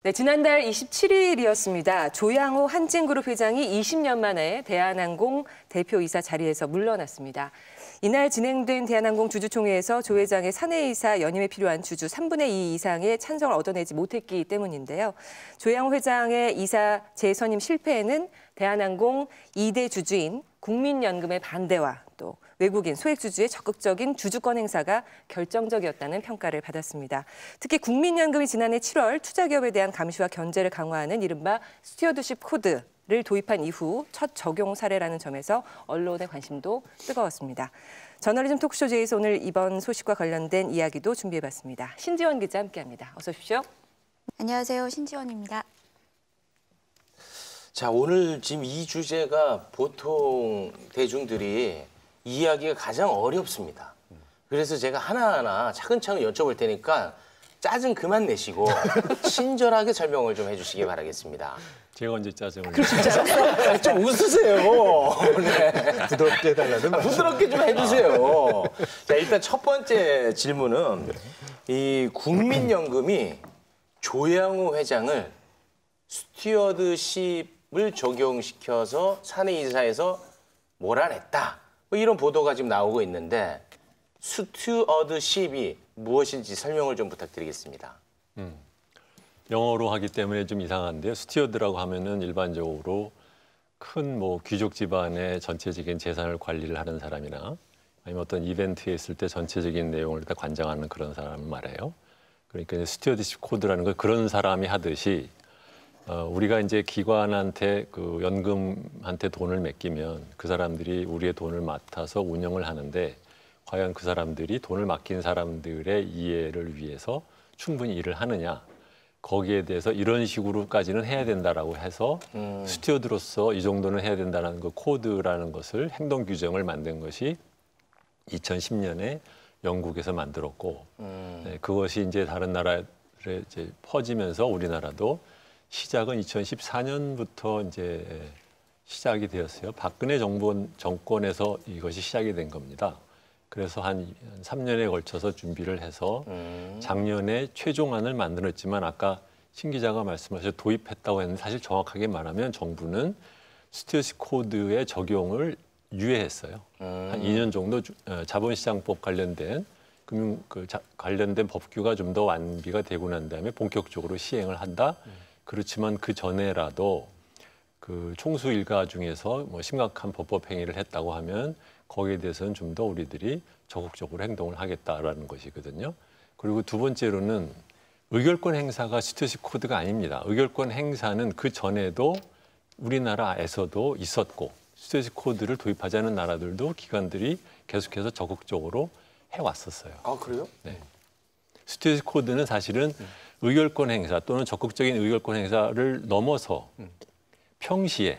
네, 지난달 27일이었습니다. 조양호 한진그룹 회장이 20년 만에 대한항공 대표이사 자리에서 물러났습니다. 이날 진행된 대한항공 주주총회에서 조 회장의 사내이사 연임에 필요한 주주 3분의 2 이상의 찬성을 얻어내지 못했기 때문인데요. 조양호 회장의 이사 재선임 실패에는 대한항공 2대 주주인 국민연금의 반대와 또 외국인 소액주주의 적극적인 주주권 행사가 결정적이었다는 평가를 받았습니다. 특히 국민연금이 지난해 7월 투자기업에 대한 감시와 견제를 강화하는 이른바 스튜어드십 코드를 도입한 이후 첫 적용 사례라는 점에서 언론의 관심도 뜨거웠습니다. 저널리즘 토크쇼제에서 오늘 이번 소식과 관련된 이야기도 준비해봤습니다. 신지원 기자 함께합니다. 어서 오십시오. 안녕하세요. 신지원입니다. 자, 오늘 지금 이 주제가 보통 대중들이 이해하기가 가장 어렵습니다. 그래서 제가 하나하나 차근차근 여쭤볼 테니까 짜증 그만 내시고 친절하게 설명을 좀 해주시기 바라겠습니다. 제가 언제 짜증을 내요? 좀 웃으세요. 네. 부드럽게 해달라는 말씀. 부드럽게 좀 해주세요. 자, 일단 첫 번째 질문은 이 국민연금이 조양호 회장을 스튜어드십을 적용시켜서 사내이사에서 몰아냈다. 뭐 이런 보도가 지금 나오고 있는데 스튜어드십이 무엇인지 설명을 좀 부탁드리겠습니다. 영어로 하기 때문에 좀 이상한데요. 스튜어드라고 하면은 일반적으로 큰 뭐 귀족 집안의 전체적인 재산을 관리를 하는 사람이나 아니면 어떤 이벤트에 있을 때 전체적인 내용을 다 관장하는 그런 사람을 말해요. 그러니까 스튜어드십 코드라는 걸 그런 사람이 하듯이 우리가 이제 기관한테 그 연금한테 돈을 맡기면 그 사람들이 우리의 돈을 맡아서 운영을 하는데 과연 그 사람들이 돈을 맡긴 사람들의 이해를 위해서 충분히 일을 하느냐 거기에 대해서 이런 식으로까지는 해야 된다라고 해서 스튜어드로서 이 정도는 해야 된다는 그 코드라는 것을 행동 규정을 만든 것이 2010년에 영국에서 만들었고 네, 그것이 이제 다른 나라에 이제 퍼지면서 우리나라도 시작은 2014년부터 이제 시작이 되었어요. 박근혜 정권에서 이것이 시작이 된 겁니다. 그래서 한 3년에 걸쳐서 준비를 해서 작년에 최종안을 만들었지만 아까 신 기자가 말씀하셔서 도입했다고 했는데 사실 정확하게 말하면 정부는 스튜어드십 코드의 적용을 유예했어요. 한 2년 정도 자본시장법 관련된 관련된 법규가 좀 더 완비가 되고 난 다음에 본격적으로 시행을 한다. 그렇지만 그 전에라도 그 총수 일가 중에서 뭐 심각한 법법 행위를 했다고 하면 거기에 대해서는 좀 더 우리들이 적극적으로 행동을 하겠다라는 것이거든요. 그리고 두 번째로는 의결권 행사가 스튜어드십 코드가 아닙니다. 의결권 행사는 그 전에도 우리나라에서도 있었고 스튜어드십 코드를 도입하자는 나라들도 기관들이 계속해서 적극적으로 해왔었어요. 아, 그래요? 네. 스튜어드십 코드는 사실은 의결권 행사 또는 적극적인 의결권 행사를 넘어서 평시에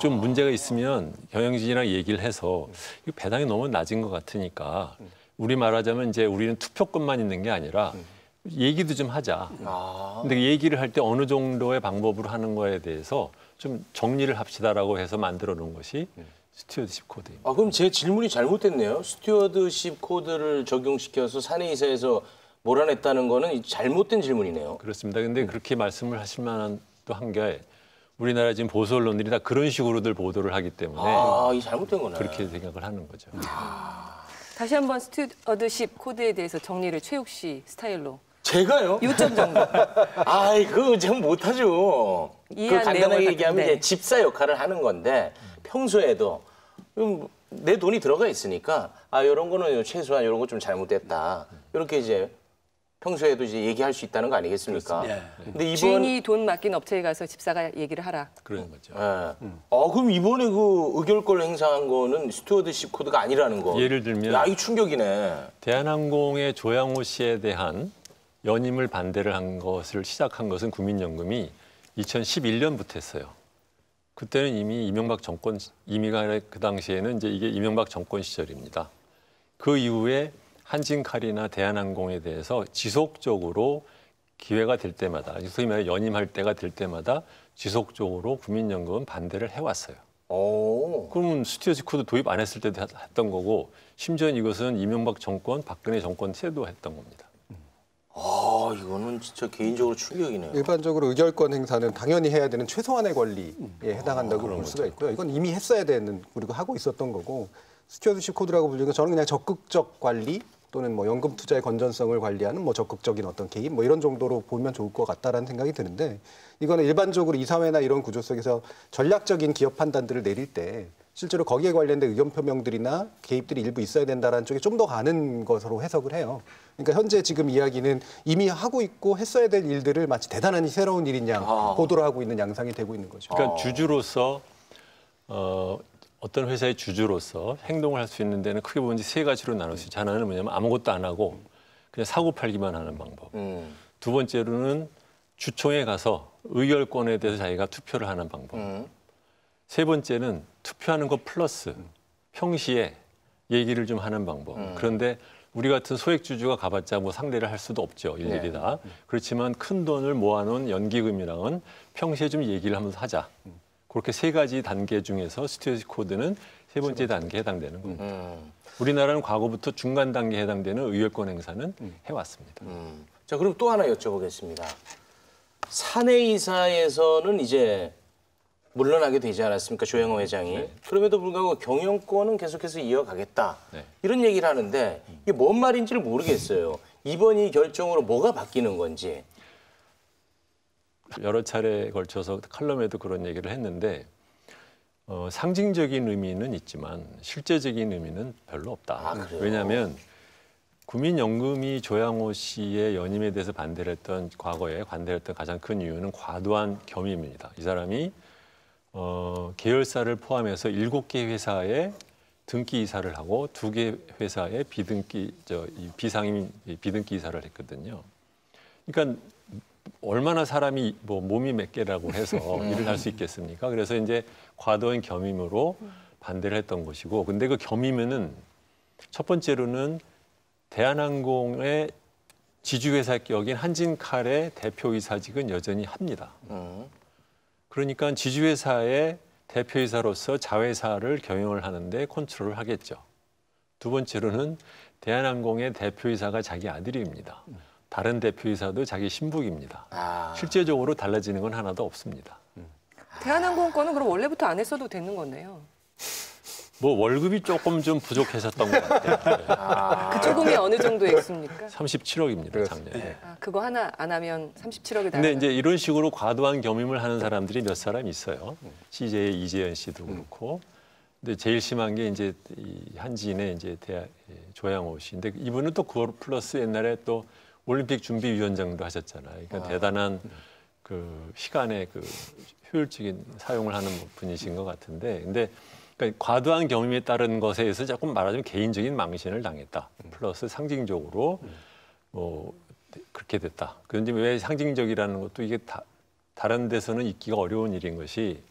좀 문제가 있으면 경영진이랑 얘기를 해서 이 배당이 너무 낮은 것 같으니까 우리 말하자면 이제 우리는 투표권만 있는 게 아니라 얘기도 좀 하자. 근데 얘기를 할 때 어느 정도의 방법으로 하는 거에 대해서 좀 정리를 합시다라고 해서 만들어 놓은 것이 스튜어드십 코드입니다. 아, 그럼 제 질문이 잘못됐네요. 스튜어드십 코드를 적용시켜서 사내이사에서 몰아냈다는 거는 잘못된 질문이네요. 그렇습니다. 근데 그렇게 말씀을 하실 만한 또 한 게 우리나라 지금 보수 언론들이 다 그런 식으로들 보도를 하기 때문에 이 잘못된 거네. 그렇게 생각을 하는 거죠. 다시 한번 스튜어드십 코드에 대해서 정리를 최욱 씨 스타일로. 제가요? 요점 정도. 그거 제가 못하죠. 그 간단하게 얘기하면 이제 집사 역할을 하는 건데 평소에도 내 돈이 들어가 있으니까 이런 거는 최소한 이런 거 좀 잘못됐다. 이렇게 이제 평소에도 이제 얘기할 수 있다는 거 아니겠습니까? 근데 주인이 돈 맡긴 업체에 가서 집사가 얘기를 하라. 그런 거죠. 그럼 이번에 그 의결권 행사한 거는 스튜어드십 코드가 아니라는 거. 예를 들면 이 충격이네. 대한항공의 조양호 씨에 대한 연임을 반대를 한 것을 시작한 것은 국민연금이 2011년부터 했어요. 그때는 이미 이명박 정권, 이미가 그 당시에는 이제 이게 이명박 정권 시절입니다. 그 이후에 한진칼이나 대한항공에 대해서 지속적으로 기회가 될 때마다, 소위 말해 연임할 때가 될 때마다 지속적으로 국민연금은 반대를 해왔어요. 그러면 스튜어드십 코드 도입 안 했을 때도 했던 거고 심지어 이것은 이명박 정권, 박근혜 정권 때도 했던 겁니다. 이거는 진짜 개인적으로 충격이네요. 일반적으로 의결권 행사는 당연히 해야 되는 최소한의 권리에 해당한다고 볼 수가 있고요. 이건 이미 했어야 되는, 그리고 하고 있었던 거고, 스튜어드십 코드라고 불리는 건 저는 그냥 적극적 관리 또는 뭐 연금 투자의 건전성을 관리하는 뭐 적극적인 어떤 개입 뭐 이런 정도로 보면 좋을 것 같다라는 생각이 드는데, 이거는 일반적으로 이사회나 이런 구조 속에서 전략적인 기업 판단들을 내릴 때 실제로 거기에 관련된 의견 표명들이나 개입들이 일부 있어야 된다라는 쪽에 좀 더 가는 것으로 해석을 해요. 그러니까 현재 지금 이야기는 이미 하고 있고 했어야 될 일들을 마치 대단한 새로운 일인 양 보도를 하고 있는 양상이 되고 있는 거죠. 그러니까 주주로서 어떤 회사의 주주로서 행동을 할 수 있는 데는 크게 보면 세 가지로 나눌 수 있죠. 하나는 뭐냐면 아무것도 안 하고 그냥 사고 팔기만 하는 방법. 두 번째로는 주총에 가서 의결권에 대해서 자기가 투표를 하는 방법. 세 번째는 투표하는 것 플러스 평시에 얘기를 좀 하는 방법. 그런데 우리 같은 소액주주가 가봤자 뭐 상대를 할 수도 없죠. 일일이 다. 그렇지만 큰 돈을 모아놓은 연기금이랑은 평시에 좀 얘기를 하면서 하자. 그렇게 세 가지 단계 중에서 스튜어드십 코드는 세 번째 단계에 해당되는 겁니다. 우리나라는 과거부터 중간 단계에 해당되는 의결권 행사는 해왔습니다. 자, 그럼 또 하나 여쭤보겠습니다. 사내이사에서는 이제 물러나게 되지 않았습니까? 조양호 회장이. 네. 그럼에도 불구하고 경영권은 계속해서 이어가겠다. 네. 이런 얘기를 하는데 이게 뭔 말인지를 모르겠어요. 이번 이 결정으로 뭐가 바뀌는 건지. 여러 차례에 걸쳐서 칼럼에도 그런 얘기를 했는데 상징적인 의미는 있지만 실제적인 의미는 별로 없다. 그래요? 왜냐하면 국민연금이 조양호 씨의 연임에 대해서 과거에 반대를 했던 가장 큰 이유는 과도한 겸임입니다. 이 사람이 계열사를 포함해서 7개 회사에 등기 이사를 하고 2개 회사에 비상임 비등기 이사를 했거든요. 그러니까 얼마나 사람이 뭐 몸이 몇 개라고 해서 일을 할 수 있겠습니까? 그래서 이제 과도한 겸임으로 반대를 했던 것이고, 근데 그 겸임은 첫 번째로는 대한항공의 지주회사 격인 한진칼의 대표이사직은 여전히 합니다. 그러니까 지주회사의 대표이사로서 자회사를 경영을 하는데 컨트롤을 하겠죠. 두 번째로는 대한항공의 대표이사가 자기 아들입니다. 다른 대표이사도 자기 신부입니다. 실제적으로 달라지는 건 하나도 없습니다. 대한항공 거는 그럼 원래부터 안 했어도 되는 거네요. 뭐 월급이 조금 좀 부족했었던 것 같아요. 그 조금이 어느 정도 액수입니까? 37억입니다, 작년에. 그거 하나 안 하면 37억이 나가요. 근데 이제 이런 식으로 과도한 겸임을 하는 사람들이 몇 사람 있어요. CJ의 이재현 씨도 그렇고. 근데 제일 심한 게 이제 이 한진의 이제 조양호 씨인데 이분은 또 그거 플러스 옛날에 또 올림픽 준비위원장도 하셨잖아요. 그러니까 대단한 그 시간의 그 효율적인 사용을 하는 분이신 것 같은데, 근데 그러니까 과도한 겸임에 따른 것에 의해서 조금 말하자면 개인적인 망신을 당했다. 플러스 상징적으로 뭐 그렇게 됐다. 그런데 왜 상징적이라는 것도 이게 다른 데서는 있기가 어려운 일인 것이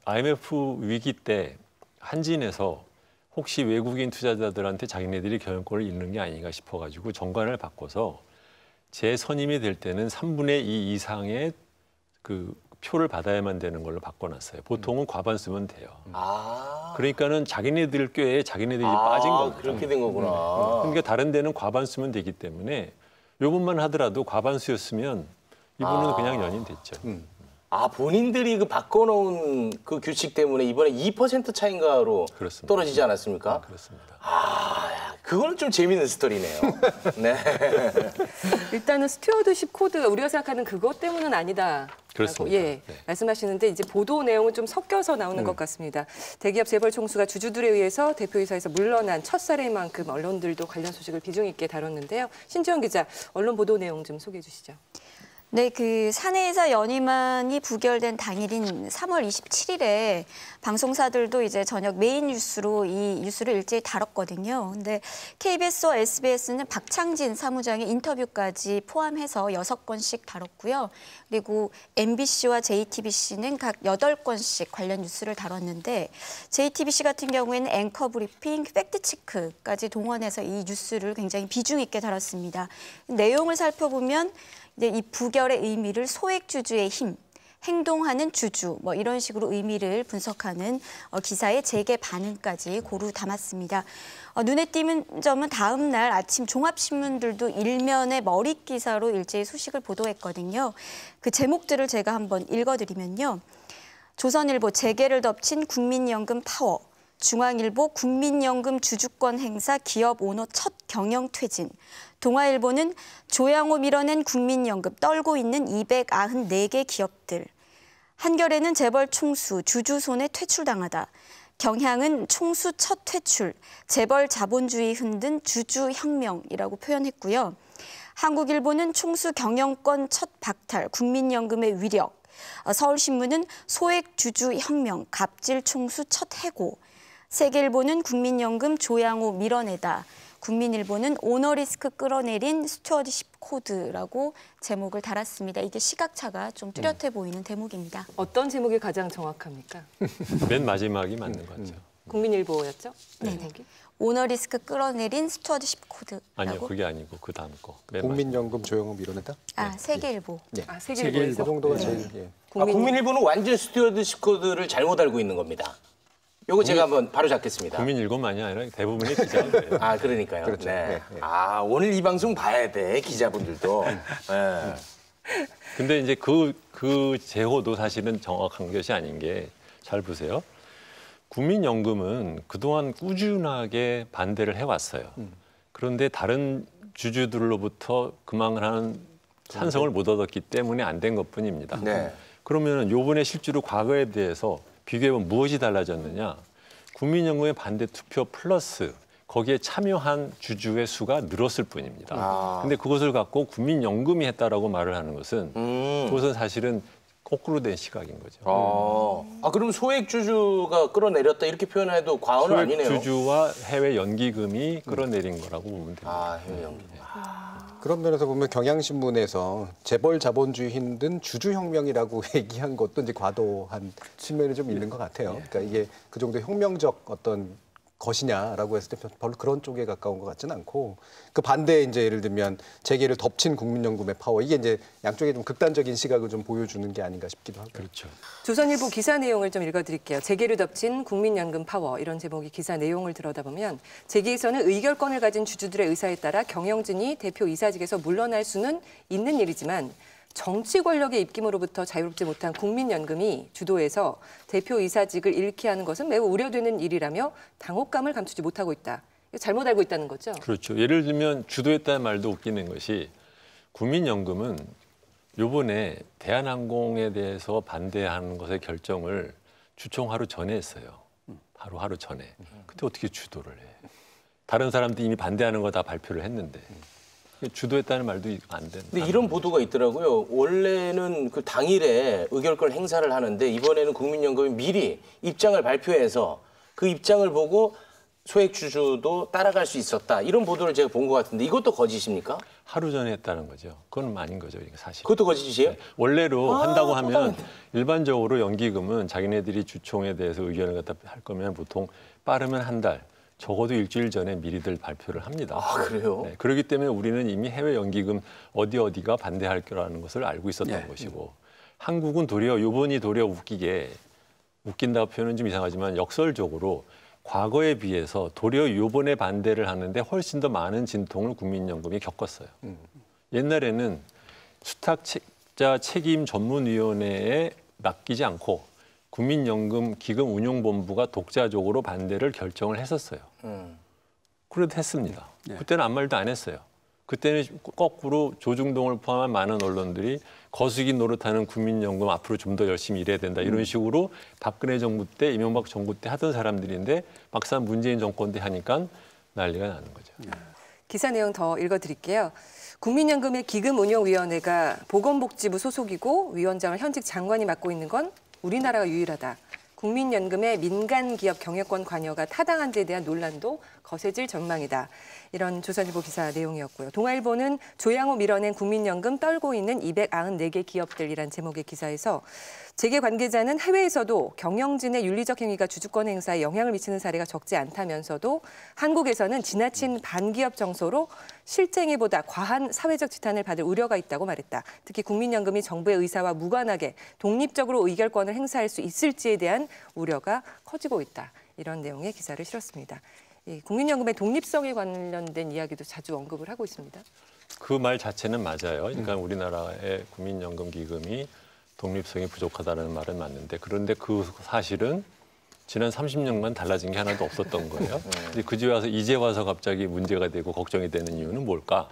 IMF 위기 때 한진에서 혹시 외국인 투자자들한테 자기네들이 경영권을 잃는 게 아닌가 싶어가지고 정관을 바꿔서 재선임이 될 때는 3분의 2 이상의 그 표를 받아야만 되는 걸로 바꿔놨어요. 보통은 과반 쓰면 돼요. 그러니까는 자기네들 꾀에 자기네들이 빠진 거거든요. 그렇게 된 거구나. 그러니까 다른 데는 과반 쓰면 되기 때문에 요것만 하더라도 과반수였으면 이분은 그냥 연임됐죠. 본인들이 그 바꿔놓은 그 규칙 때문에 이번에 2% 차인가로 그렇습니다. 떨어지지 않았습니까? 그렇습니다. 그거는 좀 재밌는 스토리네요. 네. 일단은 스튜어드십 코드가 우리가 생각하는 그것 때문은 아니다. 그렇습니다. 예, 네. 말씀하시는데 이제 보도 내용은 좀 섞여서 나오는 것 같습니다. 대기업 재벌 총수가 주주들에 의해서 대표이사에서 물러난 첫 사례인 만큼 언론들도 관련 소식을 비중 있게 다뤘는데요. 신지원 기자, 언론 보도 내용 좀 소개해 주시죠. 네, 그 사내이사 연임안이 부결된 당일인 3월 27일에 방송사들도 이제 저녁 메인 뉴스로 이 뉴스를 일제히 다뤘거든요. 근데 KBS와 SBS는 박창진 사무장의 인터뷰까지 포함해서 6건씩 다뤘고요. 그리고 MBC와 JTBC는 각 8건씩 관련 뉴스를 다뤘는데 JTBC 같은 경우에는 앵커 브리핑, 팩트체크까지 동원해서 이 뉴스를 굉장히 비중 있게 다뤘습니다. 내용을 살펴보면 이 부결의 의미를 소액주주의 힘, 행동하는 주주 뭐 이런 식으로 의미를 분석하는 기사의 재개 반응까지 고루 담았습니다. 눈에 띄는 점은 다음 날 아침 종합신문들도 일면의 머릿 기사로 일제히 소식을 보도했거든요. 그 제목들을 제가 한번 읽어드리면요. 조선일보 재개를 덮친 국민연금 파워, 중앙일보 국민연금 주주권 행사 기업 오너 첫 경영 퇴진, 동아일보는 조양호 밀어낸 국민연금 떨고 있는 294개 기업들, 한겨레는 재벌 총수 주주 손에 퇴출당하다, 경향은 총수 첫 퇴출, 재벌 자본주의 흔든 주주혁명이라고 표현했고요. 한국일보는 총수 경영권 첫 박탈, 국민연금의 위력, 서울신문은 소액 주주혁명, 갑질 총수 첫 해고, 세계일보는 국민연금 조양호 밀어내다, 국민일보는 오너리스크 끌어내린 스튜어드십 코드라고 제목을 달았습니다. 이게 시각차가 좀 뚜렷해 보이는 대목입니다. 어떤 제목이 가장 정확합니까? 맨 마지막이 맞는 것 같죠. 국민일보였죠? 네. 오너리스크 끌어내린 스튜어드십 코드라고? 아니요, 그게 아니고 그 다음 거. 국민연금 조영호 밀어내다? 세계일보. 네. 세계일보에서? 그 정도가 제일. 예. 국민일보는 완전 스튜어드십 코드를 잘못 알고 있는 겁니다. 요거 제가 한번 바로 잡겠습니다. 국민일보만이 아니라 대부분의 기자가 그래요. 그러니까요. 그렇죠. 네. 네. 오늘 이 방송 봐야 돼, 기자분들도. 네. 근데 이제 그 제호도 사실은 정확한 것이 아닌 게 잘 보세요. 국민연금은 그동안 꾸준하게 반대를 해왔어요. 그런데 다른 주주들로부터 그만한 찬성을 못 얻었기 때문에 안 된 것뿐입니다. 네. 그러면 요번에 실제로 과거에 대해서 비교해보면 무엇이 달라졌느냐. 국민연금의 반대 투표 플러스 거기에 참여한 주주의 수가 늘었을 뿐입니다. 근데 그것을 갖고 국민연금이 했다라고 말을 하는 것은 그것은 사실은 거꾸로 된 시각인 거죠. 그럼 소액 주주가 끌어내렸다 이렇게 표현해도 과언은 소액 아니네요. 주주와 해외 연기금이 끌어내린 거라고 보면 됩니다. 해외 연기. 그런 면에서 보면 경향신문에서 재벌 자본주의 힘든 주주혁명이라고 얘기한 것도 이제 과도한 측면이 좀 있는 것 같아요. 그러니까 이게 그 정도 혁명적 어떤 것이냐라고 했을 때 별로 그런 쪽에 가까운 것 같지는 않고 그 반대에 이제 예를 들면 재계를 덮친 국민연금의 파워 이게 이제 양쪽에 좀 극단적인 시각을 좀 보여주는 게 아닌가 싶기도 하고. 그렇죠. 조선일보 기사 내용을 좀 읽어드릴게요. 재계를 덮친 국민연금 파워 이런 제목의 기사 내용을 들여다보면 재계에서는 의결권을 가진 주주들의 의사에 따라 경영진이 대표 이사직에서 물러날 수는 있는 일이지만 정치 권력의 입김으로부터 자유롭지 못한 국민연금이 주도해서 대표 이사직을 잃게 하는 것은 매우 우려되는 일이라며 당혹감을 감추지 못하고 있다. 잘못 알고 있다는 거죠? 그렇죠. 예를 들면 주도했다는 말도 웃기는 것이 국민연금은 요번에 대한항공에 대해서 반대하는 것의 결정을 주총 하루 전에 했어요. 바로 하루 전에. 근데 어떻게 주도를 해? 다른 사람들이 이미 반대하는 거 다 발표를 했는데. 주도했다는 말도 안 된다. 근데 이런 보도가 있더라고요. 원래는 그 당일에 의결권 행사를 하는데 이번에는 국민연금이 미리 입장을 발표해서 그 입장을 보고 소액 주주도 따라갈 수 있었다. 이런 보도를 제가 본 것 같은데 이것도 거짓입니까? 하루 전에 했다는 거죠. 그건 아닌 거죠, 사실. 그것도 거짓이에요? 네. 원래로 한다고 하면 일반적으로 연기금은 자기네들이 주총에 대해서 의견을 갖다 할 거면 보통 빠르면 한 달, 적어도 일주일 전에 미리들 발표를 합니다. 그래요? 네, 그렇기 때문에 우리는 이미 해외 연기금 어디가 반대할 거라는 것을 알고 있었던 것이고 한국은 이번이 도리어 웃긴다고 표현은 좀 이상하지만 역설적으로 과거에 비해서 도리어 이번에 반대를 하는데 훨씬 더 많은 진통을 국민연금이 겪었어요. 옛날에는 수탁자 책임 전문위원회에 맡기지 않고 국민연금 기금운용본부가 독자적으로 반대를 결정을 했었어요. 그래도 했습니다. 그때는 아무 말도 안 했어요. 그때는 거꾸로 조중동을 포함한 많은 언론들이 거수기 노릇하는 국민연금 앞으로 좀 더 열심히 일해야 된다. 이런 식으로 박근혜 정부 때, 이명박 정부 때 하던 사람들인데 막상 문재인 정권 때 하니까 난리가 나는 거죠. 기사 내용 더 읽어드릴게요. 국민연금의 기금운용위원회가 보건복지부 소속이고 위원장을 현직 장관이 맡고 있는 건 우리나라가 유일하다. 국민연금의 민간기업 경영권 관여가 타당한지에 대한 논란도 거세질 전망이다. 이런 조선일보 기사 내용이었고요. 동아일보는 조양호 밀어낸 국민연금 떨고 있는 294개 기업들이란 제목의 기사에서 재계 관계자는 해외에서도 경영진의 윤리적 행위가 주주권 행사에 영향을 미치는 사례가 적지 않다면서도 한국에서는 지나친 반기업 정서로 실쟁이보다 과한 사회적 지탄을 받을 우려가 있다고 말했다. 특히 국민연금이 정부의 의사와 무관하게 독립적으로 의결권을 행사할 수 있을지에 대한 우려가 커지고 있다. 이런 내용의 기사를 실었습니다. 이 국민연금의 독립성에 관련된 이야기도 자주 언급을 하고 있습니다. 그 말 자체는 맞아요. 그러니까 우리나라의 국민연금 기금이 독립성이 부족하다는 말은 맞는데 그런데 그 사실은 지난 30년간 달라진 게 하나도 없었던 거예요. 근데 이제 와서 갑자기 문제가 되고 걱정이 되는 이유는 뭘까?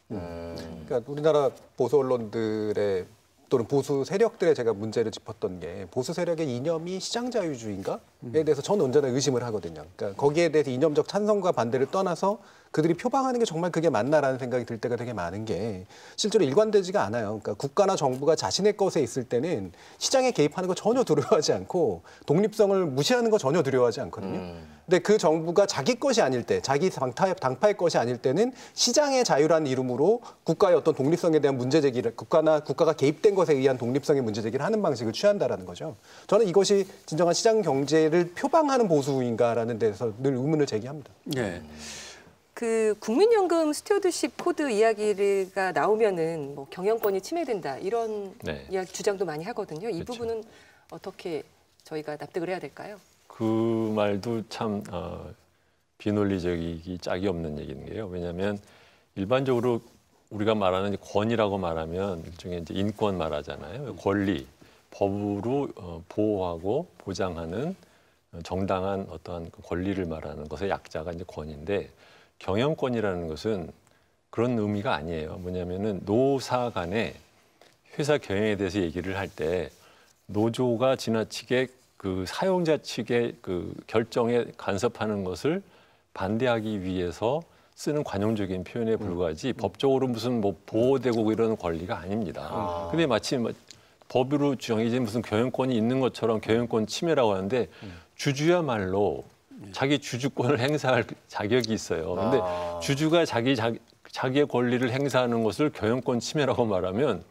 그러니까 우리나라 보수 언론들의 또는 보수 세력들의 제가 문제를 짚었던 게 보수 세력의 이념이 시장 자유주의인가에 대해서 저는 언제나 의심을 하거든요. 그러니까 거기에 대해서 이념적 찬성과 반대를 떠나서 그들이 표방하는 게 정말 그게 맞나라는 생각이 들 때가 되게 많은 게 실제로 일관되지가 않아요. 그러니까 국가나 정부가 자신의 것에 있을 때는 시장에 개입하는 거 전혀 두려워하지 않고 독립성을 무시하는 거 전혀 두려워하지 않거든요. 근데 그 정부가 자기 것이 아닐 때, 자기 당파의 것이 아닐 때는 시장의 자유라는 이름으로 국가의 어떤 독립성에 대한 문제 제기를 국가가 개입된 것에 의한 독립성의 문제 제기를 하는 방식을 취한다라는 거죠. 저는 이것이 진정한 시장 경제를 표방하는 보수인가라는 데서 늘 의문을 제기합니다. 네. 그 국민연금 스튜어드십 코드 이야기가 나오면은 뭐 경영권이 침해된다 이런 네. 이야기 주장도 많이 하거든요. 이 그렇죠. 부분은 어떻게 저희가 납득을 해야 될까요? 그 말도 참 비논리적이기 짝이 없는 얘기인데요. 왜냐하면 일반적으로 우리가 말하는 권위라고 말하면 일종의 이제 인권 말하잖아요. 권리, 법으로 보호하고 보장하는 정당한 어떠한 권리를 말하는 것의 약자가 이제 권위인데 경영권이라는 것은 그런 의미가 아니에요. 뭐냐면은 노사 간에 회사 경영에 대해서 얘기를 할 때 노조가 지나치게 그 사용자 측의 그 결정에 간섭하는 것을 반대하기 위해서 쓰는 관용적인 표현에 불과하지 법적으로 무슨 뭐 보호되고 이런 권리가 아닙니다. 근데 마치 법으로 정해진 무슨 경영권이 있는 것처럼 경영권 침해라고 하는데 주주야말로 자기 주주권을 행사할 자격이 있어요. 근데 주주가 자기의 권리를 행사하는 것을 경영권 침해라고 말하면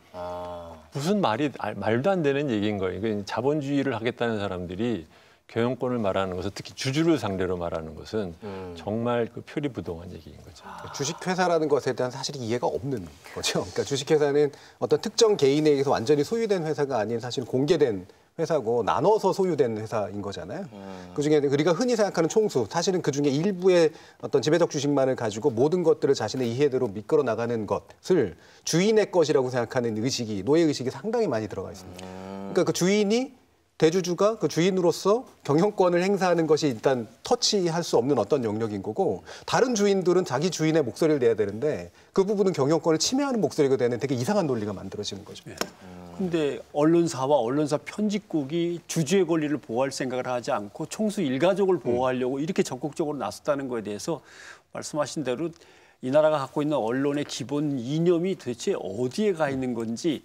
무슨 말도 안 되는 얘기인 거예요. 그러니까 자본주의를 하겠다는 사람들이 경영권을 말하는 것은 특히 주주를 상대로 말하는 것은 정말 그 표리부동한 얘기인 거죠. 주식회사라는 것에 대한 사실 이해가 없는 거죠. 그러니까 주식회사는 어떤 특정 개인에 의해서 완전히 소유된 회사가 아닌 사실 공개된 회사고 나눠서 소유된 회사인 거잖아요. 그중에 우리가 흔히 생각하는 총수, 사실은 그중에 일부의 어떤 지배적 주식만을 가지고 모든 것들을 자신의 이해대로 이끌어 나가는 것을 주인의 것이라고 생각하는 의식이, 노예의식이 상당히 많이 들어가 있습니다. 그러니까 그 주인이 대주주가 그 주인으로서 경영권을 행사하는 것이 일단 터치할 수 없는 어떤 영역인 거고 다른 주인들은 자기 주인의 목소리를 내야 되는데 그 부분은 경영권을 침해하는 목소리가 되는 되게 이상한 논리가 만들어지는 거죠. 근데 언론사와 언론사 편집국이 주주의 권리를 보호할 생각을 하지 않고 총수 일가족을 보호하려고 이렇게 적극적으로 나섰다는 거에 대해서 말씀하신 대로 이 나라가 갖고 있는 언론의 기본 이념이 도대체 어디에 가 있는 건지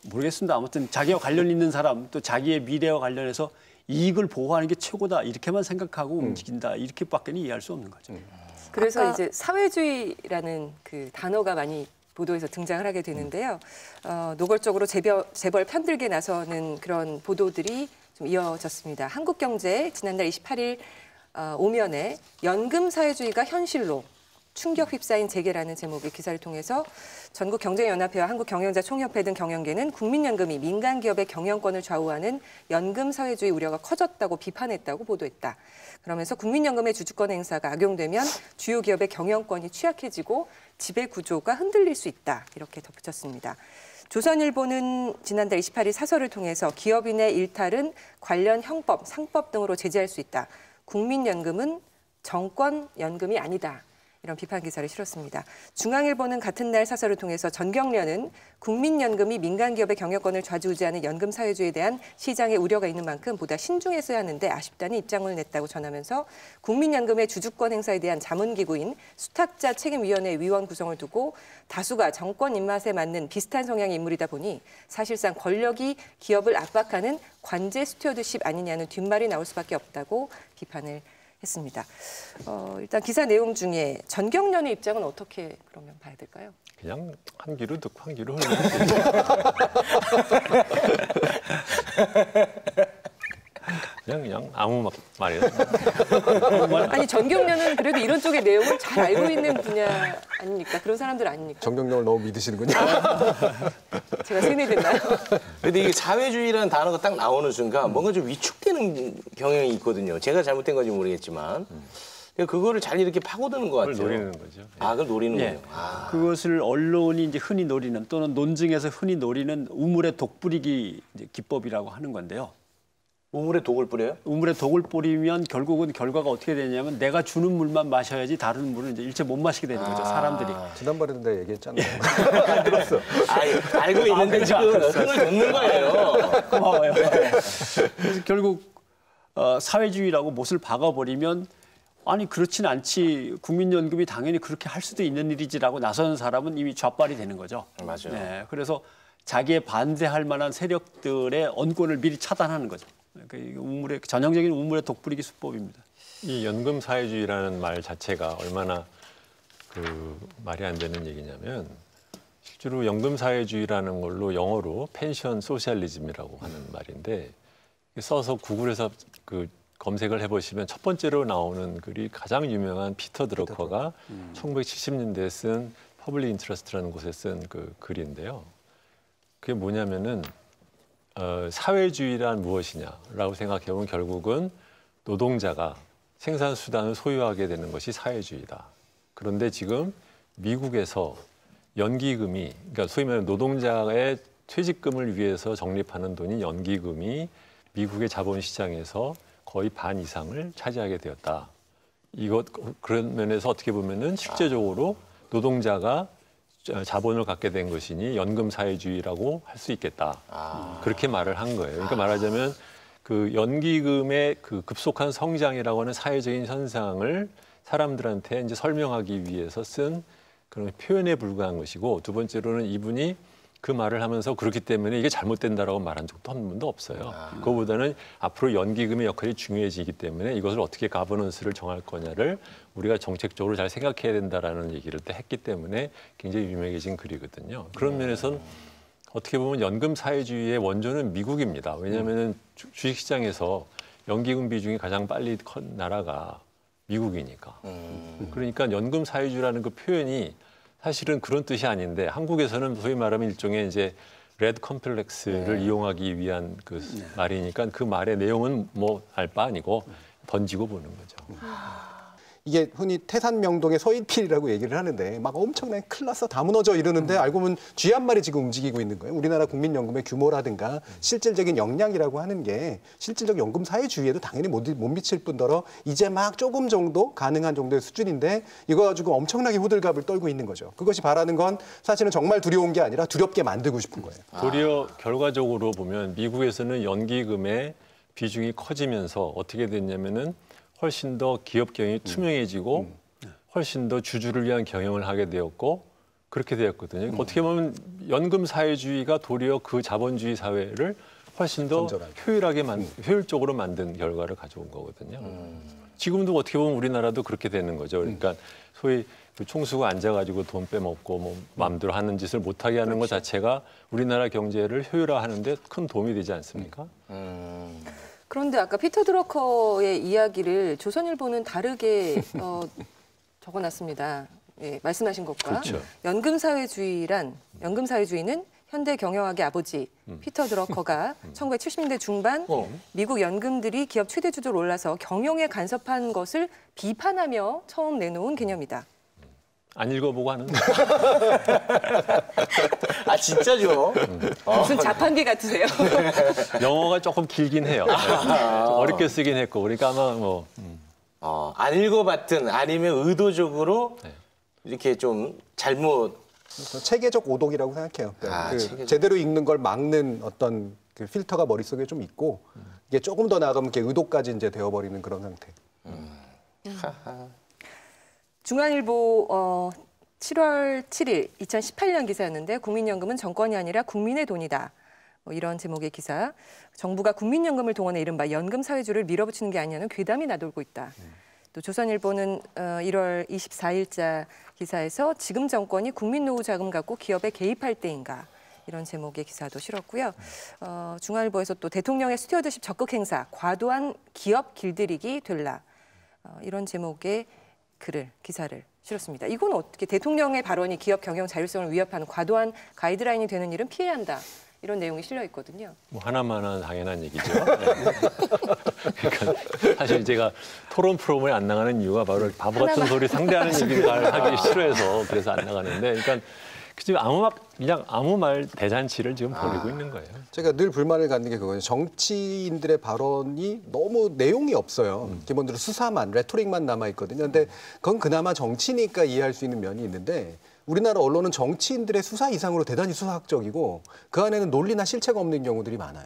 모르겠습니다. 아무튼 자기와 관련 있는 사람 또 자기의 미래와 관련해서 이익을 보호하는 게 최고다 이렇게만 생각하고 움직인다 이렇게밖에 이해할 수 없는 거죠. 그래서 이제 사회주의라는 그 단어가 많이 보도에서 등장을 하게 되는데요. 노골적으로 재벌 편들게 나서는 그런 보도들이 좀 이어졌습니다. 한국경제 지난달 28일 오면에 연금 사회주의가 현실로 충격 휩싸인 재계라는 제목의 기사를 통해서 전국경제연합회와 한국경영자총협회 등 경영계는 국민연금이 민간 기업의 경영권을 좌우하는 연금 사회주의 우려가 커졌다고 비판했다고 보도했다. 그러면서 국민연금의 주주권 행사가 악용되면 주요 기업의 경영권이 취약해지고 지배 구조가 흔들릴 수 있다. 이렇게 덧붙였습니다. 조선일보는 지난달 28일 사설을 통해서 기업인의 일탈은 관련 형법, 상법 등으로 제재할 수 있다. 국민연금은 정권연금이 아니다. 이런 비판 기사를 실었습니다. 중앙일보는 같은 날 사설을 통해서 전경련은 국민연금이 민간기업의 경영권을 좌지우지하는 연금 사회주의에 대한 시장의 우려가 있는 만큼 보다 신중했어야 하는데 아쉽다는 입장을 냈다고 전하면서 국민연금의 주주권 행사에 대한 자문기구인 수탁자 책임위원회 위원 구성을 두고 다수가 정권 입맛에 맞는 비슷한 성향의 인물이다 보니 사실상 권력이 기업을 압박하는 관제 스튜어드십 아니냐는 뒷말이 나올 수밖에 없다고 비판을 했습니다. 일단 기사 내용 중에 전경련의 입장은 어떻게 그러면 봐야 될까요? 그냥 한 귀로 듣고 한 귀로 흘리는 그냥 아무 말이에요. 아니 전경련은 그래도 이런 쪽의 내용을 잘 알고 있는 분야 아닙니까? 그런 사람들 아닙니까? 정경련을 너무 믿으시는군요. 제가 세뇌됐나요? 근데 이게 사회주의라는 단어가 딱 나오는 순간 뭔가 좀 위축되는 경향이 있거든요. 제가 잘못된 건지 모르겠지만 그거를 잘 이렇게 파고드는 것 같아요. 그걸 노리는 거죠. 아, 그걸 노리는 예. 거예요. 아. 그것을 언론이 이제 흔히 노리는 또는 논증에서 흔히 노리는 우물에 독 뿌리기 이제 기법이라고 하는 건데요. 우물에 독을 뿌려요? 우물에 독을 뿌리면 결국은 결과가 어떻게 되냐면 내가 주는 물만 마셔야지 다른 물은 이제 일체 못 마시게 되는 거죠. 사람들이. 지난번에도 내가 얘기했잖아요. 들었어. 알고 있는데 지금 흥을 돋는 거예요. 고마워요. 그래서 결국 사회주의라고 못을 박아버리면 아니 그렇진 않지. 국민연금이 당연히 그렇게 할 수도 있는 일이지라고 나서는 사람은 이미 좌빨이 되는 거죠. 맞아요. 네, 그래서 자기의 반대할 만한 세력들의 언권을 미리 차단하는 거죠. 그러니까 전형적인 우물의 독뿌리기 수법입니다. 이 연금 사회주의라는 말 자체가 얼마나 말이 안 되는 얘기냐면 실제로 연금 사회주의라는 걸로 영어로 펜션 소셜리즘이라고 하는 말인데 써서 구글에서 검색을 해보시면 첫 번째로 나오는 글이 가장 유명한 피터 드러커가 1970년대에 쓴 퍼블릭 인트러스트라는 곳에 쓴 그 글인데요. 그게 뭐냐면은 사회주의란 무엇이냐라고 생각해보면 결국은 노동자가 생산 수단을 소유하게 되는 것이 사회주의다. 그런데 지금 미국에서 연기금이, 그러니까 소위 말하는 노동자의 퇴직금을 위해서 적립하는 돈인 연기금이 미국의 자본시장에서 거의 반 이상을 차지하게 되었다. 그런 면에서 어떻게 보면은 실제적으로 노동자가 자본을 갖게 된 것이니 연금 사회주의라고 할 수 있겠다. 그렇게 말을 한 거예요. 그러니까 말하자면 그 연기금의 그 급속한 성장이라고 하는 사회적인 현상을 사람들한테 이제 설명하기 위해서 쓴 그런 표현에 불과한 것이고, 두 번째로는 이분이 그 말을 하면서 그렇기 때문에 이게 잘못된다라고 말한 적도 한 번도 없어요. 그거보다는 앞으로 연기금의 역할이 중요해지기 때문에 이것을 어떻게 가버넌스를 정할 거냐를 우리가 정책적으로 잘 생각해야 된다라는 얘기를 또 했기 때문에 굉장히 유명해진 글이거든요. 그런 면에서는 어떻게 보면 연금 사회주의의 원조는 미국입니다. 왜냐하면 주식시장에서 연기금 비중이 가장 빨리 큰 나라가 미국이니까. 그러니까 연금 사회주의라는 그 표현이 사실은 그런 뜻이 아닌데 한국에서는 소위 말하면 일종의 이제 레드 컴플렉스를 이용하기 위한 그 말이니까 그 말의 내용은 뭐 알 바 아니고 던지고 보는 거죠. 이게 흔히 태산명동의 서인필이라고 얘기를 하는데 막 엄청나게 큰일 났어 다 무너져 이러는데 알고 보면 쥐 한 마리 지금 움직이고 있는 거예요. 우리나라 국민연금의 규모라든가 실질적인 역량이라고 하는 게 실질적 연금 사회주의에도 당연히 못 미칠 뿐더러 이제 막 조금 정도 가능한 정도의 수준인데 이거 가지고 엄청나게 호들갑을 떨고 있는 거죠. 그것이 바라는 건 사실은 정말 두려운 게 아니라 두렵게 만들고 싶은 거예요. 도리어 결과적으로 보면 미국에서는 연기금의 비중이 커지면서 어떻게 됐냐면은 훨씬 더 기업 경영이 투명해지고 훨씬 더 주주를 위한 경영을 하게 되었고 그렇게 되었거든요. 어떻게 보면 연금 사회주의가 도리어 그 자본주의 사회를 훨씬 더 효율하게 효율적으로 만든 결과를 가져온 거거든요. 지금도 어떻게 보면 우리나라도 그렇게 되는 거죠. 그러니까 소위 그 총수가 앉아가지고 돈 빼먹고 뭐 마음대로 하는 짓을 못하게 하는 것 자체가 우리나라 경제를 효율화하는 데 큰 도움이 되지 않습니까? 그런데 아까 피터 드러커의 이야기를 조선일보는 다르게 적어놨습니다. 예, 말씀하신 것과 그렇죠. 연금 사회주의는 현대 경영학의 아버지 피터 드러커가 1970년대 중반 미국 연금들이 기업 최대 주주로 올라서 경영에 간섭한 것을 비판하며 처음 내놓은 개념이다. 안 읽어보고 하는 아 진짜죠? 무슨 자판기 같으세요? 영어가 조금 길긴 해요. 좀 어렵게 쓰긴 했고 그러니까 아마 뭐 안 읽어봤든 아니면 의도적으로 이렇게 좀 잘못 체계적 오독이라고 생각해요. 체계적. 제대로 읽는 걸 막는 어떤 그 필터가 머릿속에 좀 있고 이게 조금 더 나가면 이렇게 의도까지 이제 되어버리는 그런 상태. 중앙일보 7월 7일 2018년 기사였는데 국민연금은 정권이 아니라 국민의 돈이다. 뭐 이런 제목의 기사. 정부가 국민연금을 동원해 이른바 연금 사회주의를 밀어붙이는 게 아니냐는 괴담이 나돌고 있다. 또 조선일보는 1월 24일자 기사에서 지금 정권이 국민노후 자금 갖고 기업에 개입할 때인가 이런 제목의 기사도 실었고요. 중앙일보에서 또 대통령의 스튜어드십 적극 행사, 과도한 기업 길들이기 될라 이런 제목의 기사를 실었습니다. 이건 어떻게 대통령의 발언이 기업 경영 자율성을 위협하는 과도한 가이드라인이 되는 일은 피해야 한다. 이런 내용이 실려 있거든요. 뭐 하나만한 당연한 얘기죠. 그러니까 사실 제가 토론 프로그램에 안 나가는 이유가 바로 바보 같은 소리 상대하는 얘기를 하기 싫어해서 그래서 안 나가는데, 그러니까 지금 그냥 아무 말 대잔치를 지금 벌이고 있는 거예요. 제가 늘 불만을 갖는 게 그거예요. 정치인들의 발언이 너무 내용이 없어요. 기본적으로 수사만, 레토릭만 남아있거든요. 근데 그건 그나마 정치니까 이해할 수 있는 면이 있는데 우리나라 언론은 정치인들의 수사 이상으로 대단히 수사학적이고 그 안에는 논리나 실체가 없는 경우들이 많아요.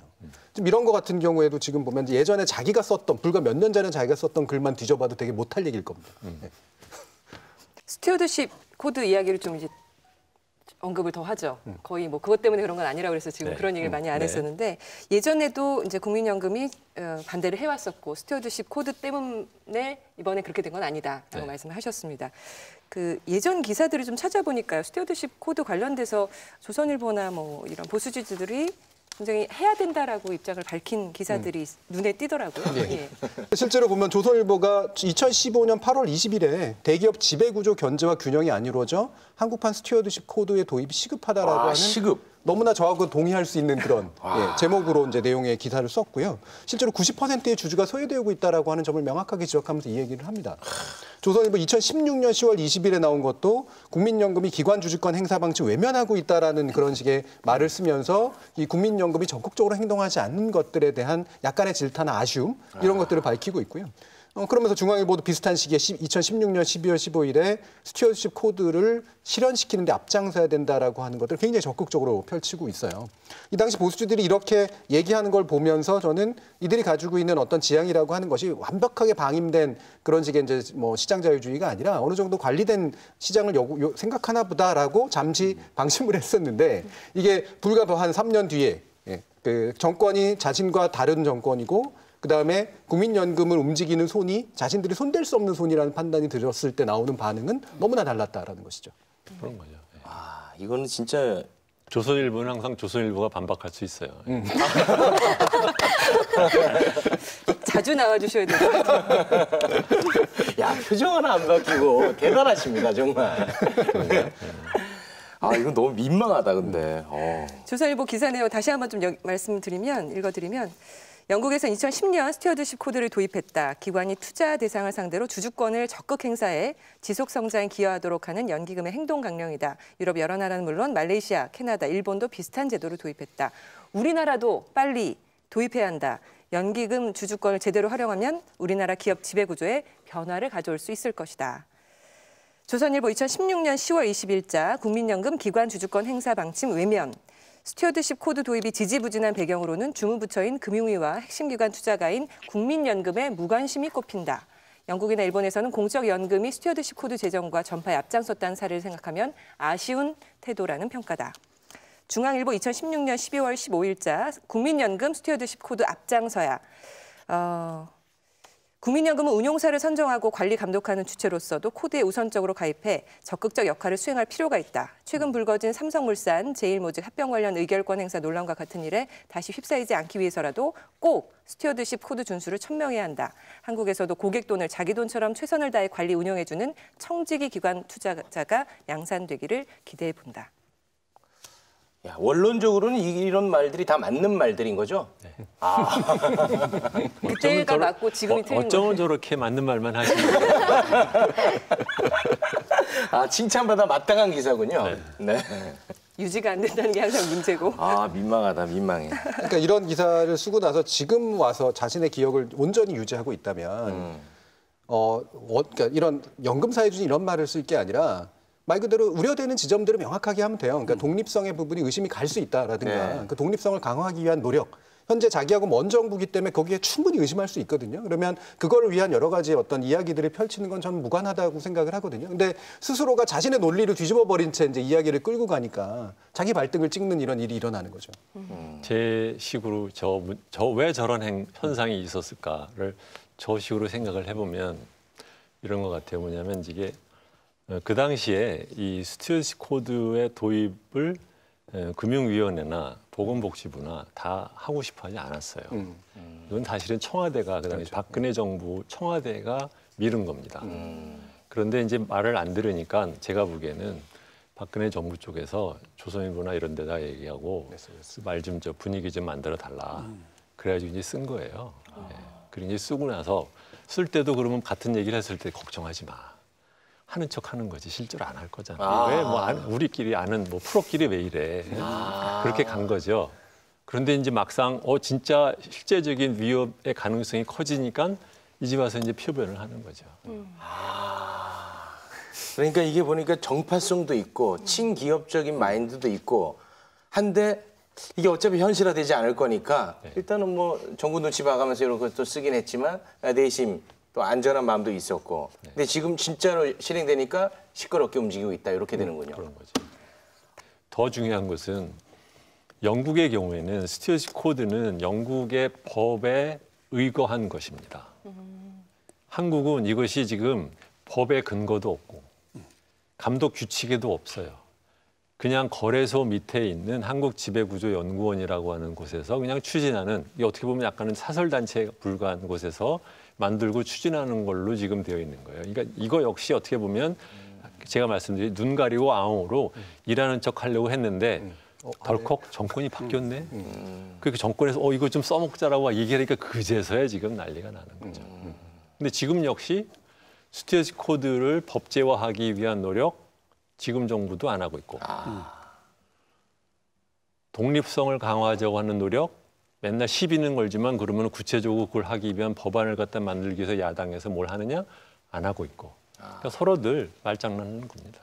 좀 이런 거 같은 경우에도 지금 보면 예전에 자기가 썼던, 불과 몇 년 전에 자기가 썼던 글만 뒤져봐도 되게 못할 얘기일 겁니다. 네. 스튜어드십 코드 이야기를 좀 이제 언급을 더 하죠. 거의 뭐 그것 때문에 그런 건 아니라고 그래서 지금 네. 그런 얘기를 많이 안 했었는데 예전에도 이제 국민연금이 반대를 해왔었고 스튜어드십 코드 때문에 이번에 그렇게 된 건 아니다라고 네. 말씀을 하셨습니다. 그 예전 기사들을 좀 찾아보니까요. 스튜어드십 코드 관련돼서 조선일보나 뭐 이런 보수지들이 굉장히 해야 된다라고 입장을 밝힌 기사들이 눈에 띄더라고요. 예. 실제로 보면 조선일보가 2015년 8월 20일에 대기업 지배구조 견제와 균형이 안 이루어져 한국판 스튜어드십 코드의 도입이 시급하다라고 하는 시급. 너무나 저하고 동의할 수 있는 그런 제목으로 이제 내용의 기사를 썼고요. 실제로 90%의 주주가 소외되고 있다라고 하는 점을 명확하게 지적하면서 이 얘기를 합니다. 조선일보 2016년 10월 20일에 나온 것도 국민연금이 기관 주주권 행사 방침 외면하고 있다라는 그런 식의 말을 쓰면서 이 국민연금이 적극적으로 행동하지 않는 것들에 대한 약간의 질타나 아쉬움 이런 것들을 밝히고 있고요. 그러면서 중앙일보도 비슷한 시기에 2016년 12월 15일에 스튜어드십 코드를 실현시키는 데 앞장서야 된다라고 하는 것들을 굉장히 적극적으로 펼치고 있어요. 이 당시 보수주들이 이렇게 얘기하는 걸 보면서 저는 이들이 가지고 있는 어떤 지향이라고 하는 것이 완벽하게 방임된 그런 식의 이제 뭐 시장 자유주의가 아니라 어느 정도 관리된 시장을 생각하나 보다라고 잠시 방심을 했었는데 이게 불과 한 3년 뒤에 그 정권이 자신과 다른 정권이고 그다음에 국민연금을 움직이는 손이 자신들이 손댈 수 없는 손이라는 판단이 들었을 때 나오는 반응은 너무나 달랐다라는 것이죠. 그런 거죠. 예. 아, 이거는 진짜 조선일보는 항상 조선일보가 반박할 수 있어요. 자주 나와주셔야 돼요. 야, 표정 하나 안 바뀌고 대단하십니다, 정말. 아, 이건 너무 민망하다, 근데. 조선일보 기사 내용 다시 한번 좀 읽어드리면 영국에서 2010년 스튜어드십 코드를 도입했다. 기관이 투자 대상을 상대로 주주권을 적극 행사해 지속 성장에 기여하도록 하는 연기금의 행동 강령이다. 유럽 여러 나라는 물론 말레이시아, 캐나다, 일본도 비슷한 제도를 도입했다. 우리나라도 빨리 도입해야 한다. 연기금 주주권을 제대로 활용하면 우리나라 기업 지배 구조에 변화를 가져올 수 있을 것이다. 조선일보 2016년 10월 20일자 국민연금 기관 주주권 행사 방침 외면. 스튜어드십 코드 도입이 지지부진한 배경으로는 주무부처인 금융위와 핵심 기관 투자가인 국민연금의 무관심이 꼽힌다. 영국이나 일본에서는 공적연금이 스튜어드십 코드 제정과 전파에 앞장섰다는 사례를 생각하면 아쉬운 태도라는 평가다. 중앙일보 2016년 12월 15일자 국민연금 스튜어드십 코드 앞장서야. 국민연금은 운용사를 선정하고 관리 감독하는 주체로서도 코드에 우선적으로 가입해 적극적 역할을 수행할 필요가 있다. 최근 불거진 삼성물산, 제일모직 합병 관련 의결권 행사 논란과 같은 일에 다시 휩싸이지 않기 위해서라도 꼭 스튜어드십 코드 준수를 천명해야 한다. 한국에서도 고객 돈을 자기 돈처럼 최선을 다해 관리 운영해주는 청지기 기관 투자자가 양산되기를 기대해 본다. 야, 원론적으로는 이런 말들이 다 맞는 말들인 거죠? 네. 아. 그때가 맞고 지금이 틀린 거죠. 어쩌면 저렇게 맞는 말만 하시는 거예요. 아, 칭찬받아 마땅한 기사군요. 네. 유지가 안 된다는 게 항상 문제고. 아, 민망하다, 민망해. 그러니까 이런 기사를 쓰고 나서 지금 와서 자신의 기억을 온전히 유지하고 있다면 그러니까 이런 연금 사회주의 이런 말을 쓸 게 아니라 말 그대로 우려되는 지점들을 명확하게 하면 돼요. 그러니까 독립성의 부분이 의심이 갈 수 있다라든가 그 독립성을 강화하기 위한 노력. 현재 자기하고 먼 정부기 때문에 거기에 충분히 의심할 수 있거든요. 그러면 그거를 위한 여러 가지 어떤 이야기들을 펼치는 건 저는 무관하다고 생각을 하거든요. 근데 스스로가 자신의 논리를 뒤집어 버린 채 이제 이야기를 끌고 가니까 자기 발등을 찍는 이런 일이 일어나는 거죠. 제 식으로 왜 저런 현상이 있었을까를 저 식으로 생각을 해보면 이런 것 같아요. 뭐냐면 이게 그 당시에 이 스튜어디스 코드의 도입을 금융위원회나 보건복지부나 다 하고 싶어하지 않았어요. 이건 사실은 청와대가 그 당시 박근혜 정부 청와대가 미룬 겁니다. 그런데 이제 말을 안 들으니까 제가 보기에는 박근혜 정부 쪽에서 조선일보나 이런 데다 얘기하고 말 좀 분위기 좀 만들어 달라. 그래가지고 이제 쓴 거예요. 네. 그리고 이제 쓰고 나서 쓸 때도 그러면 같은 얘기를 했을 때 걱정하지 마. 하는 척 하는 거지 실제로 안 할 거잖아. 왜 뭐 우리끼리 아는 뭐 프로끼리 왜 이래. 그렇게 간 거죠. 그런데 이제 막상 진짜 실제적인 위협의 가능성이 커지니까 이제 와서 이제 표변을 하는 거죠. 그러니까 이게 보니까 정파성도 있고 친기업적인 마인드도 있고 한데 이게 어차피 현실화되지 않을 거니까 일단은 뭐 정부 눈치 봐가면서 이런 것도 쓰긴 했지만 내심 또 안전한 마음도 있었고 근데 지금 진짜로 실행되니까 시끄럽게 움직이고 있다 이렇게 되는군요. 그런 거죠. 더 중요한 것은 영국의 경우에는 스튜어디스 코드는 영국의 법에 의거한 것입니다. 한국은 이것이 지금 법의 근거도 없고 감독 규칙에도 없어요. 그냥 거래소 밑에 있는 한국지배구조연구원이라고 하는 곳에서 그냥 추진하는, 이게 어떻게 보면 약간은 사설단체에 불과한 곳에서 만들고 추진하는 걸로 지금 되어 있는 거예요. 그러니까 이거 역시 어떻게 보면 제가 말씀드린 눈 가리고 아웅으로 일하는 척 하려고 했는데 덜컥 정권이 바뀌었네. 그러니까 정권에서 이거 좀 써먹자라고 얘기하니까 그제서야 지금 난리가 나는 거죠. 근데 지금 역시 스튜어디스 코드를 법제화하기 위한 노력 지금 정부도 안 하고 있고 독립성을 강화하자고 하는 노력 맨날 시비는 걸지만 그러면 구체적으로 그걸 하기 위한 법안을 갖다 만들기 위해서 야당에서 뭘 하느냐 안 하고 있고 그러니까 서로들 말장난하는 겁니다.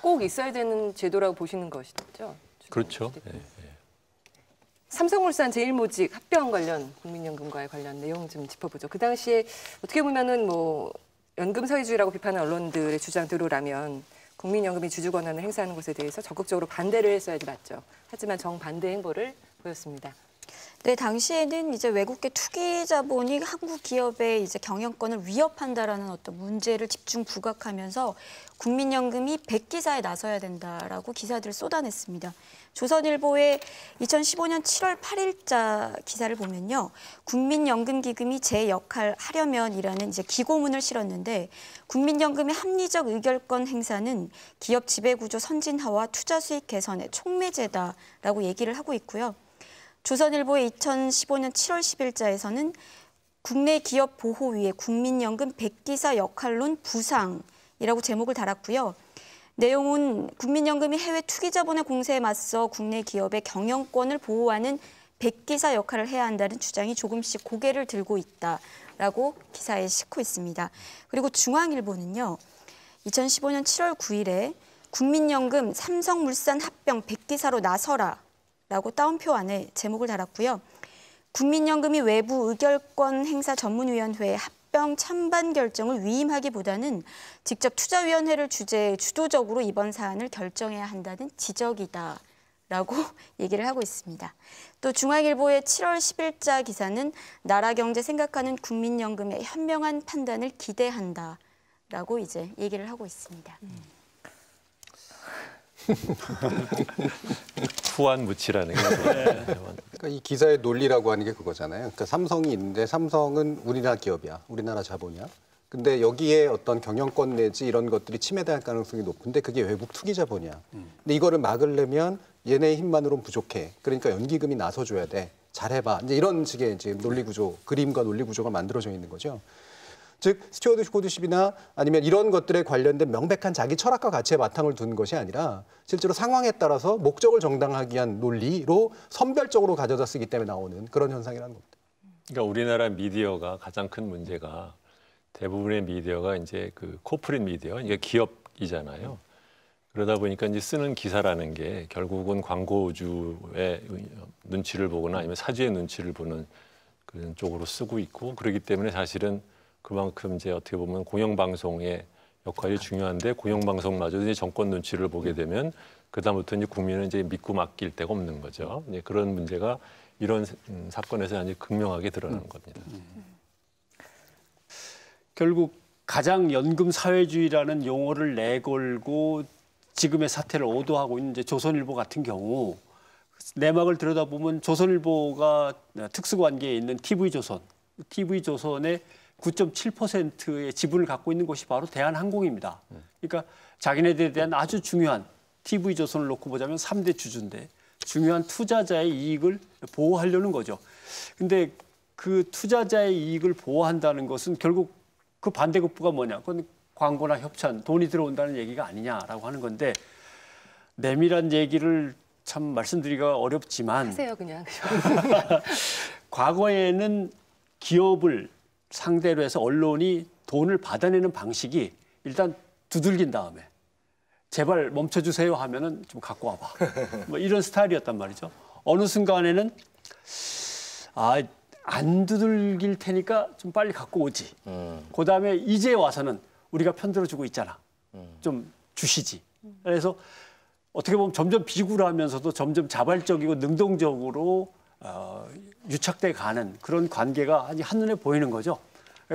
꼭 있어야 되는 제도라고 보시는 것이죠? 그렇죠. 네. 삼성물산 제일모직 합병 관련 국민연금과의 관련 내용 좀 짚어보죠. 그 당시에 어떻게 보면은 뭐 연금 사회주의라고 비판하는 언론들의 주장대로라면 국민연금이 주주 권한을 행사하는 것에 대해서 적극적으로 반대를 했어야지 맞죠. 하지만 정반대 행보를 보였습니다. 네, 당시에는 이제 외국계 투기 자본이 한국 기업의 이제 경영권을 위협한다라는 어떤 문제를 집중 부각하면서 국민연금이 백기사에 나서야 된다라고 기사들을 쏟아냈습니다. 조선일보의 2015년 7월 8일자 기사를 보면요. 국민연금기금이 제 역할 하려면이라는 이제 기고문을 실었는데 국민연금의 합리적 의결권 행사는 기업 지배구조 선진화와 투자 수익 개선의 촉매제다라고 얘기를 하고 있고요. 조선일보의 2015년 7월 10일자에서는 국내 기업 보호위의 국민연금 백기사 역할론 부상이라고 제목을 달았고요. 내용은 국민연금이 해외 투기 자본의 공세에 맞서 국내 기업의 경영권을 보호하는 백기사 역할을 해야 한다는 주장이 조금씩 고개를 들고 있다라고 기사에 싣고 있습니다. 그리고 중앙일보는요. 2015년 7월 9일에 국민연금 삼성물산 합병 백기사로 나서라 라고 따옴표 안에 제목을 달았고요. 국민연금이 외부 의결권 행사 전문위원회에 합병 찬반 결정을 위임하기보다는 직접 투자위원회를 주도적으로 이번 사안을 결정해야 한다는 지적이다라고 얘기를 하고 있습니다. 또 중앙일보의 7월 10일자 기사는 나라 경제 생각하는 국민연금의 현명한 판단을 기대한다라고 이제 얘기를 하고 있습니다. 후안무치라는 게. 그러니까 이 기사의 논리라고 하는 게 그거잖아요. 그러니까 삼성이 있는데 삼성은 우리나라 기업이야, 우리나라 자본이야. 근데 여기에 어떤 경영권 내지 이런 것들이 침해될 가능성이 높은데 그게 외국 투기 자본이야. 근데 이거를 막으려면 얘네의 힘만으로는 부족해. 그러니까 연기금이 나서줘야 돼. 잘해봐. 이제 이런 식의 이제 논리 구조, 그림과 논리 구조가 만들어져 있는 거죠. 즉 스튜어디스 코드십이나 아니면 이런 것들에 관련된 명백한 자기 철학과 가치에 바탕을 둔 것이 아니라 실제로 상황에 따라서 목적을 정당하기 위한 논리로 선별적으로 가져다 쓰기 때문에 나오는 그런 현상이라는 겁니다. 그러니까 우리나라 미디어가 가장 큰 문제가 대부분의 미디어가 이제 그 코프릿 미디어, 이게 기업이잖아요. 그러다 보니까 이제 쓰는 기사라는 게 결국은 광고주의 눈치를 보거나 아니면 사주의 눈치를 보는 그런 쪽으로 쓰고 있고 그렇기 때문에 사실은 그만큼 이제 어떻게 보면 공영방송의 역할이 중요한데 공영방송마저도 이제 정권 눈치를 보게 되면 그다음부터 이제 국민은 이제 믿고 맡길 데가 없는 거죠. 이제 그런 문제가 이런 사건에서 아주 극명하게 드러나는 겁니다. 결국 가장 연금 사회주의라는 용어를 내걸고 지금의 사태를 오도하고 있는 이제 조선일보 같은 경우 내막을 들여다보면 조선일보가 특수관계에 있는 TV조선의 9.7%의 지분을 갖고 있는 곳이 바로 대한항공입니다. 그러니까 자기네들에 대한 아주 중요한 TV조선을 놓고 보자면 3대 주주인데 중요한 투자자의 이익을 보호하려는 거죠. 근데 그 투자자의 이익을 보호한다는 것은 결국 그 반대급부가 뭐냐? 그건 광고나 협찬, 돈이 들어온다는 얘기가 아니냐라고 하는 건데 내밀한 얘기를 참 말씀드리기가 어렵지만 하세요 그냥. 과거에는 기업을 상대로 해서 언론이 돈을 받아내는 방식이 일단 두들긴 다음에 제발 멈춰주세요 하면은 좀 갖고 와봐. 뭐 이런 스타일이었단 말이죠. 어느 순간에는 안 두들길 테니까 좀 빨리 갖고 오지. 그다음에 이제 와서는 우리가 편들어주고 있잖아. 좀 주시지. 그래서 어떻게 보면 점점 비굴하면서도 점점 자발적이고 능동적으로 유착돼 가는 그런 관계가 한눈에 보이는 거죠.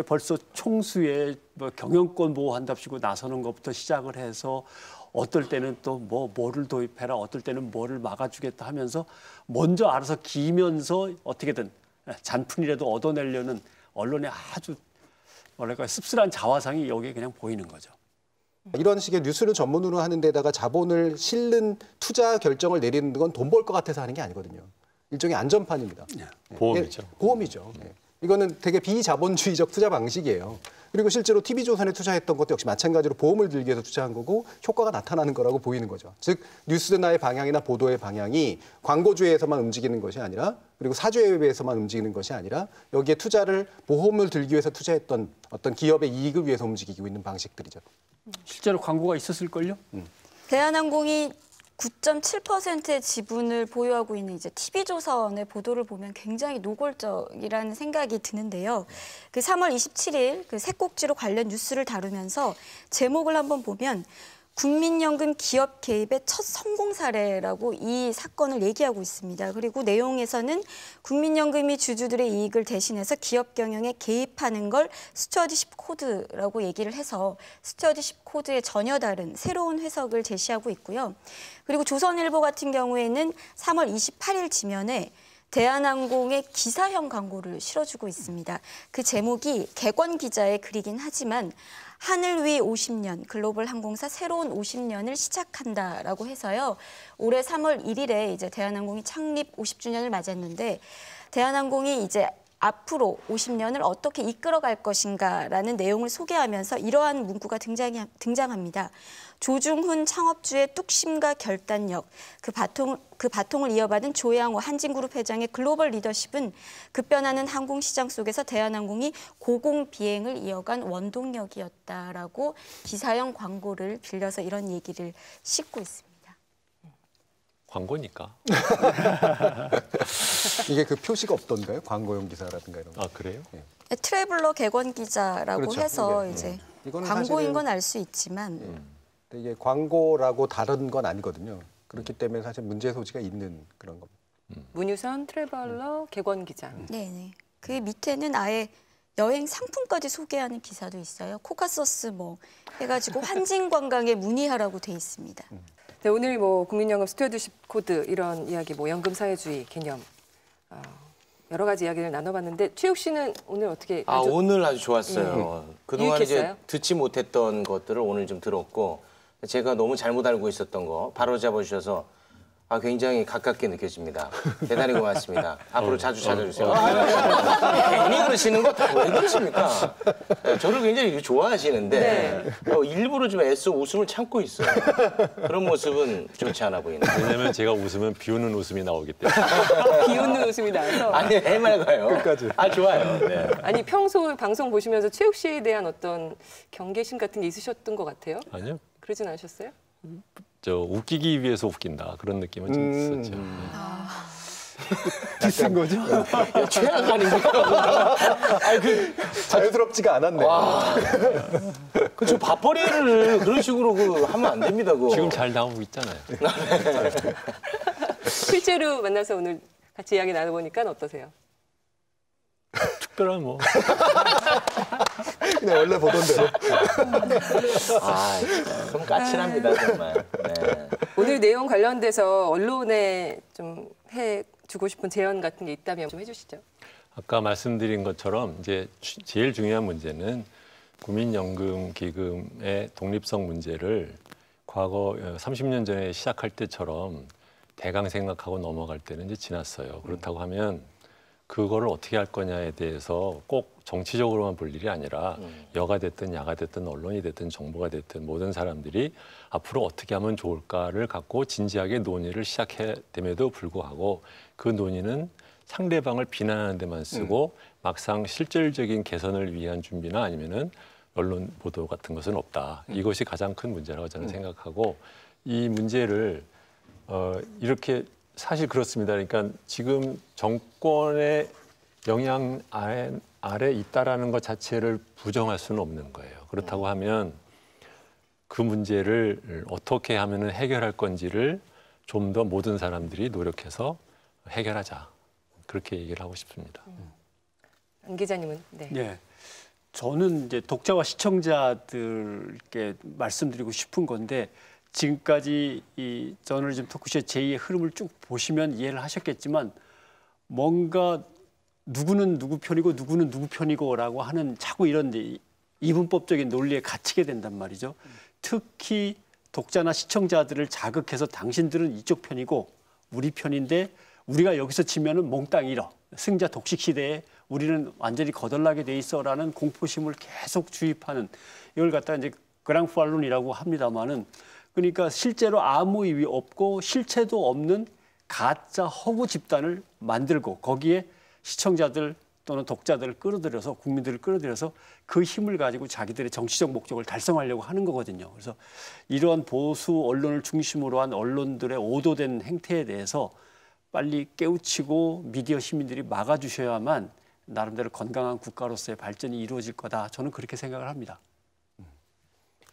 벌써 총수의 뭐 경영권 보호한답시고 나서는 것부터 시작을 해서 어떨 때는 또 뭐를 도입해라, 어떨 때는 뭐를 막아주겠다 하면서 먼저 알아서 기면서 어떻게든 잔푼이라도 얻어내려는 언론의 아주 뭐랄까 씁쓸한 자화상이 여기에 그냥 보이는 거죠. 이런 식의 뉴스를 전문으로 하는 데다가 자본을 실는 투자 결정을 내리는 건 돈 벌 것 같아서 하는 게 아니거든요. 일종의 안전판입니다. 보험이죠. 보험이죠. 이거는 되게 비자본주의적 투자 방식이에요. 그리고 실제로 TV조선에 투자했던 것도 역시 마찬가지로 보험을 들기 위해서 투자한 거고 효과가 나타나는 거라고 보이는 거죠. 즉 뉴스나의 방향이나 보도의 방향이 광고주의에서만 움직이는 것이 아니라 그리고 사주의에서만 움직이는 것이 아니라 여기에 투자를 보험을 들기 위해서 투자했던 어떤 기업의 이익을 위해서 움직이고 있는 방식들이죠. 실제로 광고가 있었을걸요? 대한항공이 9.7%의 지분을 보유하고 있는 이제 TV조선의 보도를 보면 굉장히 노골적이라는 생각이 드는데요. 그 3월 27일 그 새꼭지로 관련 뉴스를 다루면서 제목을 한번 보면 국민연금 기업 개입의 첫 성공 사례라고 이 사건을 얘기하고 있습니다. 그리고 내용에서는 국민연금이 주주들의 이익을 대신해서 기업 경영에 개입하는 걸 스튜어디십 코드라고 얘기를 해서 스튜어디십 코드의 전혀 다른 새로운 해석을 제시하고 있고요. 그리고 조선일보 같은 경우에는 3월 28일 지면에 대한항공의 기사형 광고를 실어주고 있습니다. 그 제목이 객원 기자의 글이긴 하지만 하늘 위 50년, 글로벌 항공사 새로운 50년을 시작한다라고 해서요. 올해 3월 1일에 이제 대한항공이 창립 50주년을 맞았는데 대한항공이 이제 앞으로 50년을 어떻게 이끌어갈 것인가라는 내용을 소개하면서 이러한 문구가 등장합니다. 조중훈 창업주의 뚝심과 결단력, 그 바통을 이어받은 조양호 한진그룹 회장의 글로벌 리더십은 급변하는 항공시장 속에서 대한항공이 고공비행을 이어간 원동력이었다라고 기사형 광고를 빌려서 이런 얘기를 싣고 있습니다. 광고니까. 이게 그 표시가 없던가요? 광고용 기사라든가 이런 거. 아 그래요? 트래블러 객원 기자라고 그렇죠. 해서 이게, 이제 이거는 광고인 사실은- 건 알 수 있지만 이게 광고라고 다른 건 아니거든요. 그렇기 때문에 사실 문제 소지가 있는 그런 겁니다. 문유선 트래블러 객원 기자. 네네. 그 밑에는 아예 여행 상품까지 소개하는 기사도 있어요. 코카소스 뭐 해가지고 환진 관광에 문의하라고 돼 있습니다. 네, 오늘 뭐 국민연금 스튜어디십 코드 이런 이야기, 뭐 연금 사회주의 개념 여러 가지 이야기를 나눠봤는데 최욱 씨는 오늘 어떻게? 오늘 아주 좋았어요. 그동안 유익했어요? 이제 듣지 못했던 것들을 오늘 좀 들었고 제가 너무 잘못 알고 있었던 거 바로 잡아주셔서 굉장히 가깝게 느껴집니다. 대단히 고맙습니다. 앞으로 자주 찾아주세요. 괜히 그러시는 거 다 왜 그러십니까? 저를 굉장히 좋아하시는데 일부러 좀 애써 웃음을 참고 있어요. 그런 모습은 좋지 않아 보이네요. 왜냐면 제가 웃으면 비웃는 웃음이 나오기 때문에. 비웃는 웃음이 나와서. 아니 해맑아요. 끝까지. 좋아요. 네. 아니 평소 방송 보시면서 최욱 씨에 대한 어떤 경계심 같은 게 있으셨던 것 같아요? 아니요. 그러진 않으셨어요? 웃기기 위해서 웃긴다 그런 느낌은 좀 있었죠. 비싼 거죠? 최악 아닙니까? 자연스럽지가 않았네. 그저 밥벌이를 그런 식으로 하면 안 됩니다. 그거. 지금 잘 나오고 있잖아요. 실제로 만나서 오늘 같이 이야기 나눠보니까 어떠세요? 특별한 뭐. 그냥 원래 보던 대로. 아, 좀 까칠합니다 정말. 네. 오늘 내용 관련돼서 언론에 좀 해주고 싶은 제언 같은 게 있다면 좀 해주시죠. 아까 말씀드린 것처럼 이제 제일 중요한 문제는 국민연금기금의 독립성 문제를 과거 30년 전에 시작할 때처럼 대강 생각하고 넘어갈 때는 이제 지났어요. 그렇다고 하면 그거를 어떻게 할 거냐에 대해서 꼭 정치적으로만 볼 일이 아니라 여가 됐든 야가 됐든 언론이 됐든 정부가 됐든 모든 사람들이 앞으로 어떻게 하면 좋을까를 갖고 진지하게 논의를 시작해야 됨에도 불구하고 그 논의는 상대방을 비난하는 데만 쓰고 막상 실질적인 개선을 위한 준비나 아니면은 언론 보도 같은 것은 없다. 이것이 가장 큰 문제라고 저는 생각하고 이 문제를 이렇게 사실 그렇습니다. 그러니까 지금 정권의 영향 아래 있다라는 것 자체를 부정할 수는 없는 거예요. 그렇다고 하면 그 문제를 어떻게 하면 해결할 건지를 좀 더 모든 사람들이 노력해서 해결하자. 그렇게 얘기를 하고 싶습니다. 안 기자님은? 네. 네. 저는 이제 독자와 시청자들께 말씀드리고 싶은 건데 지금까지 이 저널리즘 토크쇼의 제2의 흐름을 쭉 보시면 이해를 하셨겠지만 뭔가 누구는 누구 편이고 누구는 누구 편이고라고 하는 자꾸 이런 이분법적인 논리에 갇히게 된단 말이죠. 특히 독자나 시청자들을 자극해서 당신들은 이쪽 편이고 우리 편인데 우리가 여기서 지면은 몽땅 잃어. 승자 독식 시대에 우리는 완전히 거덜나게 돼 있어라는 공포심을 계속 주입하는 이걸 갖다 이제 그랑푸알론이라고 합니다만은 그러니까 실제로 아무 이유 없고 실체도 없는 가짜 허구 집단을 만들고 거기에 시청자들 또는 독자들을 끌어들여서 국민들을 끌어들여서 그 힘을 가지고 자기들의 정치적 목적을 달성하려고 하는 거거든요. 그래서 이러한 보수 언론을 중심으로 한 언론들의 오도된 행태에 대해서 빨리 깨우치고 미디어 시민들이 막아주셔야만 나름대로 건강한 국가로서의 발전이 이루어질 거다. 저는 그렇게 생각을 합니다.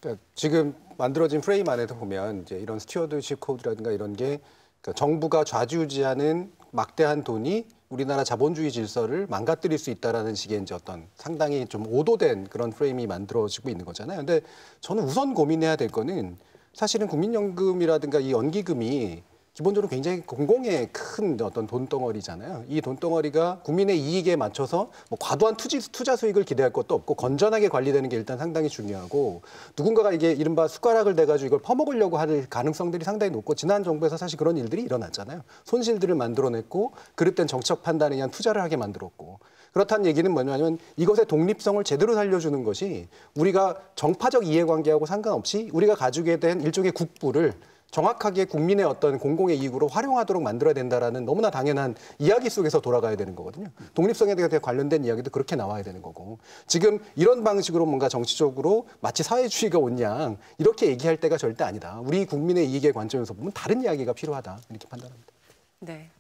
그러니까 지금 만들어진 프레임 안에서 보면 이제 이런 스튜어드십 코드라든가 이런 게 그러니까 정부가 좌지우지하는 막대한 돈이 우리나라 자본주의 질서를 망가뜨릴 수 있다라는 식의 이제 어떤 상당히 좀 오도된 그런 프레임이 만들어지고 있는 거잖아요. 근데 저는 우선 고민해야 될 거는 사실은 국민연금이라든가 이 연기금이 기본적으로 굉장히 공공의 큰 어떤 돈덩어리잖아요. 이 돈덩어리가 국민의 이익에 맞춰서 뭐 과도한 투자 수익을 기대할 것도 없고 건전하게 관리되는 게 일단 상당히 중요하고 누군가가 이게 이른바 숟가락을 대가지고 이걸 퍼먹으려고 할 가능성들이 상당히 높고 지난 정부에서 사실 그런 일들이 일어났잖아요. 손실들을 만들어냈고 그릇된 정책 판단에 의한 투자를 하게 만들었고 그렇다는 얘기는 뭐냐면 이것의 독립성을 제대로 살려주는 것이 우리가 정파적 이해관계하고 상관없이 우리가 가지게 된 일종의 국부를 정확하게 국민의 어떤 공공의 이익으로 활용하도록 만들어야 된다라는 너무나 당연한 이야기 속에서 돌아가야 되는 거거든요. 독립성에 대해 관련된 이야기도 그렇게 나와야 되는 거고 지금 이런 방식으로 뭔가 정치적으로 마치 사회주의가 온 양 이렇게 얘기할 때가 절대 아니다. 우리 국민의 이익의 관점에서 보면 다른 이야기가 필요하다. 이렇게 판단합니다. 네.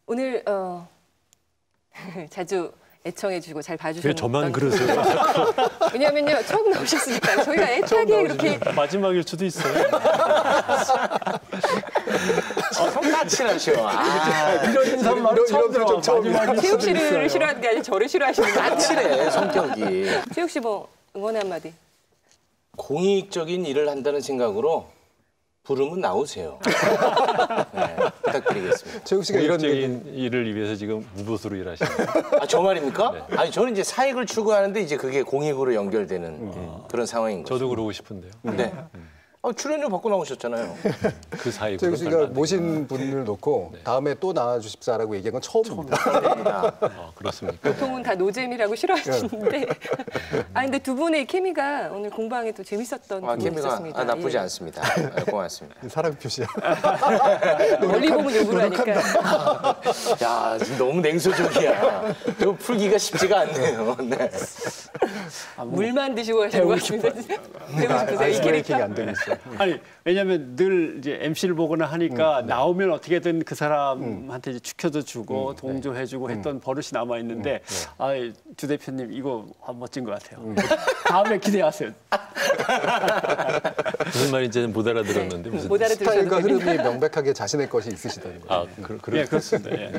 오늘 자주 애청해 주시고 잘 봐주셨던 왜 저만 그러세요? 왜냐면요 처음 나오셨으니까 저희가 애타게 이렇게 마지막일 수도 있어요. 좀 까칠하셔. 이런 인사말은 처음 들어. 최욱 씨를 싫어하는 게 아니라 저를 싫어하시는 거 같아요. 까칠해 성격이. 최욱 씨 뭐 응원의 한마디. 공익적인 일을 한다는 생각으로 부르면 나오세요. 네, 부탁드리겠습니다. 최욱 씨가 이런 공익적인 일을 위해서 지금 무보수로 일하시는 거예요. 아, 저 말입니까? 네. 아니 저는 이제 사익을 추구하는데 이제 그게 공익으로 연결되는 그런 상황인 거죠. 저도 그러고 싶은데요. 네. 아, 출연료 받고 나오셨잖아요. 그 사이 최욱 씨가 모신 분을 놓고 다음에 또 나와주십사라고 얘기한 건 처음입니다. 그렇습니까? 보통은 다 노잼이라고 싫어하시는데 아 근데 두 분의 케미가 오늘 공방에 또 재밌었던 부분이 케미가 있었습니다. 나쁘지 예. 않습니다. 고맙습니다. 사람 표시야. 멀리 보면 욕을 하니까. 야, 지금 너무 냉소적이야. 이거 풀기가 쉽지가 않네요. 네. 물만 드시고 하시는 것 같습니다. 배우고 싶으세요, 이 캐릭터? 안 되고 있어. 아니 왜냐하면 늘 이제 MC를 보거나 하니까 나오면 어떻게든 그 사람한테 이제 추켜도 주고 동조해주고 했던 버릇이 남아 있는데 주 대표님 이거 멋진 것 같아요. 다음에 기대하세요. 무슨 말인지는 못 알아들었는데 무슨 못 알아들으셔도 스타일과 됩니다. 흐름이 명백하게 자신의 것이 있으시다는 거죠. 예, 그렇습니다. 예.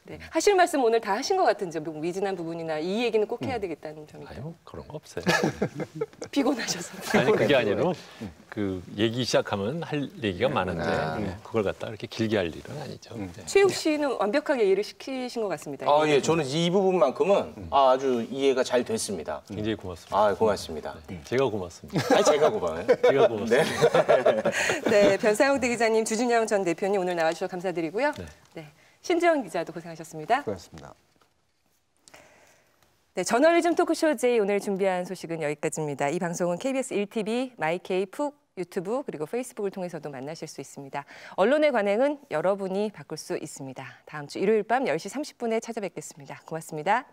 네. 하실 말씀 오늘 다 하신 것 같은데 뭐 미진한 부분이나 이 얘기는 꼭 해야 되겠다는 점이 아유 그런 거 없어요. 피곤하셔서. 아니 그게 아니라 그 얘기 시작하면 할 얘기가 많은데 그걸 갖다 이렇게 길게 할 일은 아니죠. 네. 최욱 씨는 완벽하게 이해를 시키신 것 같습니다. 아, 예, 저는 이 부분만큼은 아주 이해가 잘 됐습니다. 굉장히 고맙습니다. 아, 고맙습니다. 제가 고맙습니다. 아, 제가 고마워요. 제가 고맙습니다. 네, 변상욱 대기자님, 주진영 전 대표님 오늘 나와주셔서 감사드리고요. 네. 신지영 기자도 고생하셨습니다. 고맙습니다. 네, 저널리즘 토크쇼 J 오늘 준비한 소식은 여기까지입니다. 이 방송은 KBS 1TV, 마이케이, 푹, 유튜브 그리고 페이스북을 통해서도 만나실 수 있습니다. 언론의 관행은 여러분이 바꿀 수 있습니다. 다음 주 일요일 밤 10시 30분에 찾아뵙겠습니다. 고맙습니다.